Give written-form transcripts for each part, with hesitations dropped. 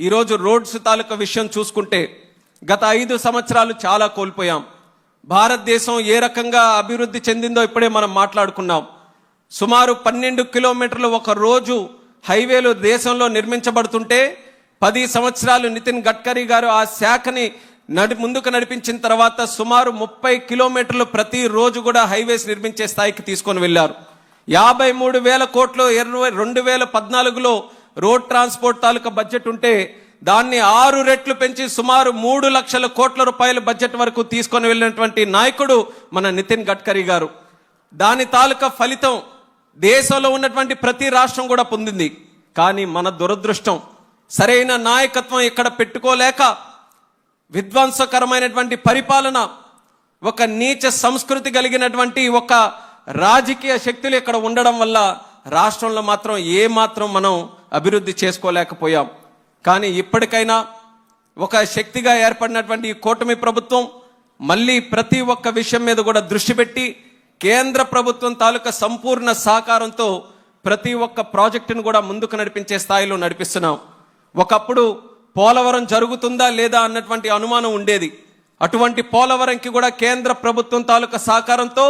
ఈరోజు రోడ్స్ తాలూకా విషయం చూసుకుంటే గత 5 సంవత్సరాలు చాలా కోల్పోయాం. భారతదేశం ఏ రకంగా అభివృద్ధి చెందిందో ఇప్పుడే మనం మాట్లాడుకున్నాం. సుమారు 12 కిలోమీటర్లు ఒక రోజు హైవేలు దేశంలో నిర్మించబడుతుంటే 10 సంవత్సరాలు నితిన్ గడ్కరీ గారు ఆ శాఖని ముందుకు నడిపించిన తర్వాత సుమారు 30 కిలోమీటర్లు ప్రతి రోజు కూడా హైవేస్ నిర్మించే స్థాయికి తీసుకొని వెళ్ళారు. 53,000 కోట్లు 2014లో రోడ్ ట్రాన్స్పోర్ట్ తాలూకా బడ్జెట్ ఉంటే దాన్ని 6 రెట్లు పెంచి సుమారు 3 లక్షల కోట్ల రూపాయల బడ్జెట్ వరకు తీసుకొని వెళ్ళినటువంటి నాయకుడు మన నితిన్ గడ్కరీ గారు. దాని తాలూకా ఫలితం దేశంలో ఉన్నటువంటి ప్రతి రాష్ట్రం కూడా పొందింది. కానీ మన దురదృష్టం సరైన నాయకత్వం ఇక్కడ పెట్టుకోలేక విధ్వంసకరమైనటువంటి పరిపాలన, ఒక నీచ సంస్కృతి కలిగినటువంటి ఒక రాజకీయ శక్తులు ఇక్కడ ఉండడం వల్ల రాష్ట్రంలో మాత్రం ఏమాత్రం మనం అభివృద్ధి చేసుకోలేకపోయాం. కానీ ఇప్పటికైనా ఒక శక్తిగా ఏర్పడినటువంటి ఈ కూటమి ప్రభుత్వం మళ్ళీ ప్రతి ఒక్క విషయం మీద కూడా దృష్టి పెట్టి కేంద్ర ప్రభుత్వం తాలూకా సంపూర్ణ సహకారంతో ప్రతి ఒక్క ప్రాజెక్టును కూడా ముందుకు నడిపించే స్థాయిలో నడిపిస్తున్నాం. ఒకప్పుడు పోలవరం జరుగుతుందా లేదా అన్నటువంటి అనుమానం ఉండేది. అటువంటి పోలవరంకి కూడా కేంద్ర ప్రభుత్వం తాలూకా సహకారంతో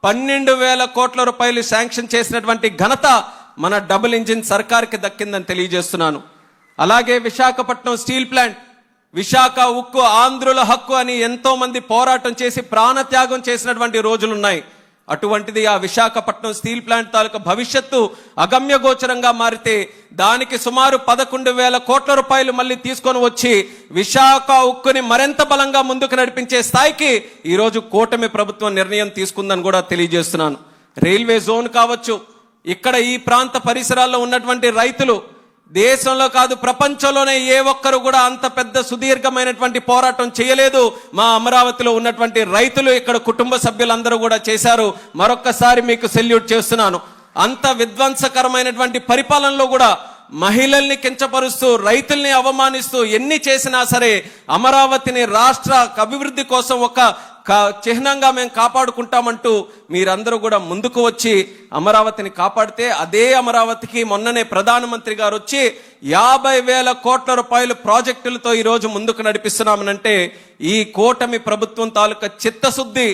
12,000 కోట్ల రూపాయలు శాంక్షన్ చేసినటువంటి ఘనత మన డబుల్ ఇంజిన్ సర్కార్కి దక్కిందని తెలియజేస్తున్నాను. అలాగే విశాఖపట్నం స్టీల్ ప్లాంట్, విశాఖ ఉక్కు ఆంధ్రుల హక్కు అని ఎంతో మంది పోరాటం చేసి ప్రాణత్యాగం చేసినటువంటి రోజులున్నాయి. అటువంటిది ఆ విశాఖపట్నం స్టీల్ ప్లాంట్ తాలూకా భవిష్యత్తు అగమ్యగోచరంగా మారితే దానికి సుమారు 11,000 కోట్ల రూపాయలు మళ్ళీ తీసుకొని వచ్చి విశాఖ ఉక్కుని మరింత బలంగా ముందుకు నడిపించే స్థాయికి ఈరోజు కూటమి ప్రభుత్వం నిర్ణయం తీసుకుందని కూడా తెలియజేస్తున్నాను. రైల్వే జోన్ కావచ్చు, ఇక్కడ ఈ ప్రాంత పరిసరాల్లో ఉన్నటువంటి రైతులు దేశంలో కాదు ప్రపంచంలోనే ఏ ఒక్కరు కూడా అంత పెద్ద సుదీర్ఘమైనటువంటి పోరాటం చేయలేదు. మా అమరావతిలో ఉన్నటువంటి రైతులు, ఇక్కడ కుటుంబ సభ్యులందరూ కూడా చేశారు. మరొక్కసారి మీకు సెల్యూట్ చేస్తున్నాను. అంత విధ్వంసకరమైనటువంటి పరిపాలనలో కూడా మహిళల్ని కించపరుస్తూ రైతుల్ని అవమానిస్తూ ఎన్ని చేసినా సరే అమరావతిని రాష్ట్ర అభివృద్ధి కోసం ఒక చిహ్నంగా మేము కాపాడుకుంటామంటూ మీరందరూ కూడా ముందుకు వచ్చి అమరావతిని కాపాడితే అదే అమరావతికి మొన్ననే ప్రధానమంత్రి గారు వచ్చి 50,000 కోట్ల రూపాయలు ప్రాజెక్టులతో ఈరోజు ముందుకు నడిపిస్తున్నామనంటే ఈ కూటమి ప్రభుత్వం తాలూకా చిత్తశుద్ధి,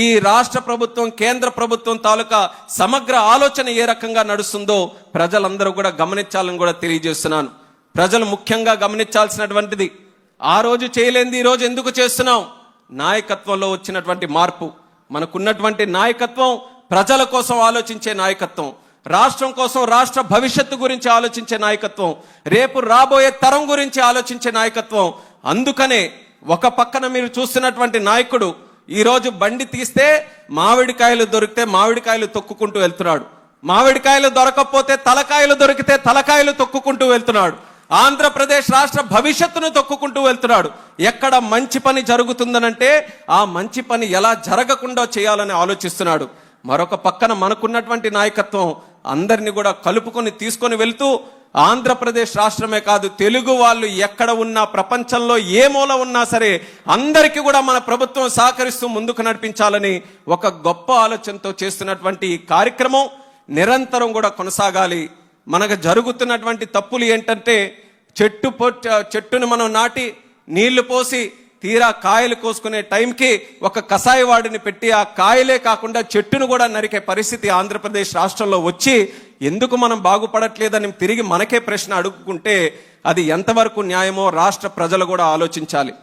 ఈ రాష్ట్ర ప్రభుత్వం కేంద్ర ప్రభుత్వం తాలూకా సమగ్ర ఆలోచన ఏ రకంగా నడుస్తుందో ప్రజలందరూ కూడా గమనించాలని కూడా తెలియజేస్తున్నాను. ప్రజలు ముఖ్యంగా గమనించాల్సినటువంటిది ఆ రోజు చేయలేంది ఈ రోజు ఎందుకు చేస్తున్నాం? నాయకత్వంలో వచ్చినటువంటి మార్పు. మనకున్నటువంటి నాయకత్వం ప్రజల కోసం ఆలోచించే నాయకత్వం, రాష్ట్రం కోసం రాష్ట్ర భవిష్యత్తు గురించి ఆలోచించే నాయకత్వం, రేపు రాబోయే తరం గురించి ఆలోచించే నాయకత్వం. అందుకనే ఒక పక్కన మీరు చూస్తున్నటువంటి నాయకుడు ఈరోజు బండి తీస్తే మామిడికాయలు దొరికితే మామిడికాయలు తొక్కుకుంటూ వెళ్తున్నాడు, మామిడికాయలు దొరకకపోతే తలకాయలు దొరికితే తలకాయలు తొక్కుకుంటూ వెళ్తున్నాడు, ఆంధ్రప్రదేశ్ రాష్ట్ర భవిష్యత్తును తొక్కుకుంటూ వెళ్తున్నాడు. ఎక్కడ మంచి పని జరుగుతుందనంటే ఆ మంచి పని ఎలా జరగకుండా చేయాలని ఆలోచిస్తున్నాడు. మరొక పక్కన మనకున్నటువంటి నాయకత్వం అందరినీ కూడా కలుపుకొని తీసుకొని వెళ్తూ ఆంధ్రప్రదేశ్ రాష్ట్రమే కాదు, తెలుగు వాళ్ళు ఎక్కడ ఉన్నా ప్రపంచంలో ఏ మూల ఉన్నా సరే అందరికీ కూడా మన ప్రభుత్వం సహకరిస్తూ ముందుకు నడిపించాలని ఒక గొప్ప ఆలోచనతో చేస్తున్నటువంటి ఈ కార్యక్రమం నిరంతరం కూడా కొనసాగాలి. మనకు జరుగుతున్నటువంటి తప్పులు ఏంటంటే చెట్టును మనం నాటి నీళ్లు పోసి తీరా కాయలు కోసుకునే టైంకి ఒక కషాయవాడిని పెట్టి ఆ కాయలే కాకుండా చెట్టును కూడా నరికే పరిస్థితి ఆంధ్రప్రదేశ్ రాష్ట్రంలో వచ్చి ఎందుకు మనం బాగుపడట్లేదని తిరిగి మనకే ప్రశ్న అడుగుకుంటే అది ఎంతవరకు న్యాయమో రాష్ట్ర ప్రజలు కూడా ఆలోచించాలి.